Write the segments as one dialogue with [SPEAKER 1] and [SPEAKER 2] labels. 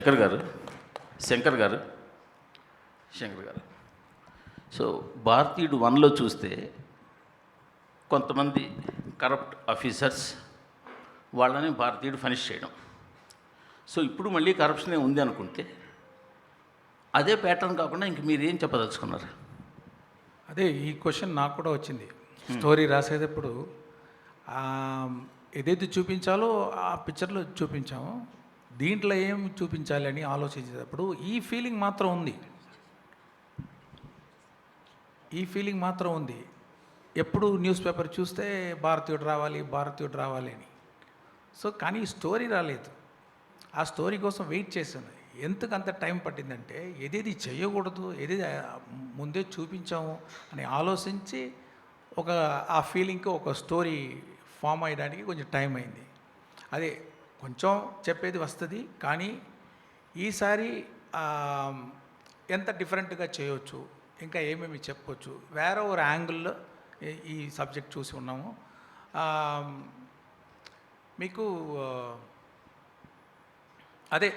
[SPEAKER 1] శంకర్ గారు శంకర్ గారు శంకర్ గారు సో భారతీయుడు వన్లో చూస్తే కొంతమంది కరప్ట్ ఆఫీసర్స్ వాళ్ళని భారతీయుడు ఫనిష్ చేయడం. సో ఇప్పుడు మళ్ళీ కరప్షనే ఉంది అనుకుంటే అదే ప్యాటర్న్ కాకుండా ఇంక మీరు ఏం చెప్పదలుచుకున్నారు?
[SPEAKER 2] అదే ఈ క్వశ్చన్ నాకు కూడా వచ్చింది. స్టోరీ రాసేటప్పుడు ఏదైతే చూపించాలో ఆ పిక్చర్లో చూపించాము, దీంట్లో ఏం చూపించాలి అని ఆలోచించేటప్పుడు ఈ ఫీలింగ్ మాత్రం ఉంది. ఎప్పుడు న్యూస్ పేపర్ చూస్తే భారతీయుడు రావాలి అని. సో కానీ స్టోరీ రాలేదు. ఆ స్టోరీ కోసం వెయిట్ చేశాను. ఎందుకు అంత టైం పట్టిందంటే ఏదేది చేయకూడదు, ఏదేది ముందే చూపించాము అని ఆలోచించి ఆ ఫీలింగ్కి ఒక స్టోరీ ఫామ్ అయ్యడానికి కొంచెం టైం అయింది. అదే కొంచెం చెప్పేది వస్తుంది, కానీ ఈసారి ఎంత డిఫరెంట్గా చేయవచ్చు, ఇంకా ఏమేమి చెప్పవచ్చు, వేరే ఒక యాంగిల్లో ఈ సబ్జెక్ట్ చూసి ఉన్నాము. మీకు అదే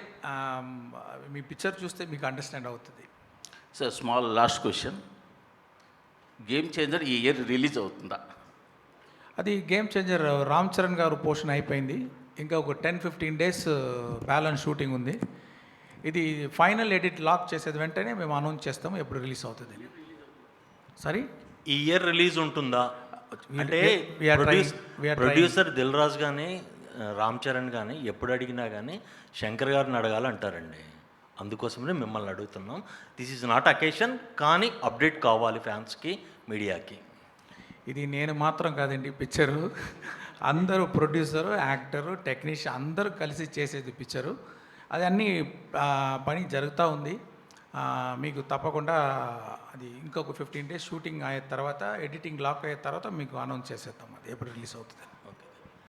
[SPEAKER 2] మీ పిక్చర్ చూస్తే మీకు అండర్స్టాండ్ అవుతుంది.
[SPEAKER 1] Sir small last question, game changer ఈ ఇయర్ రిలీజ్ అవుతుందా?
[SPEAKER 2] అది గేమ్ చేంజర్ రామ్ చరణ్ గారు పోర్షన్ అయిపోయింది. ఇంకా ఒక 10-15 డేస్ బ్యాలెన్స్ షూటింగ్ ఉంది. ఇది ఫైనల్ ఎడిట్ లాక్ చేసేది వెంటనే మేము అనౌన్స్ చేస్తాము ఎప్పుడు రిలీజ్ అవుతుంది. సరే,
[SPEAKER 3] ఈ ఇయర్ రిలీజ్ ఉంటుందా అంటే ప్రొడ్యూసర్ దిల్ రాజు కానీ రామ్ చరణ్ కానీ ఎప్పుడు అడిగినా కానీ శంకర్ గారిని అడగాలంటారండి. అందుకోసమే మిమ్మల్ని అడుగుతున్నాం. దిస్ ఈజ్ నాట్ అకేషన్, కానీ అప్డేట్ కావాలి ఫ్యాన్స్కి, మీడియాకి.
[SPEAKER 2] ఇది నేను మాత్రం కాదండి, పిక్చరు అందరూ ప్రొడ్యూసరు, యాక్టరు, టెక్నీషియన్ అందరూ కలిసి చేసేది పిక్చరు. అది అన్నీ పని జరుగుతూ ఉంది. మీకు తప్పకుండా అది ఇంకొక 15 డేస్ షూటింగ్ అయిన తర్వాత, ఎడిటింగ్ లాక్ అయిన తర్వాత మీకు అనౌన్స్ చేసేద్దాం అది ఎప్పుడు రిలీజ్ అవుతుందని.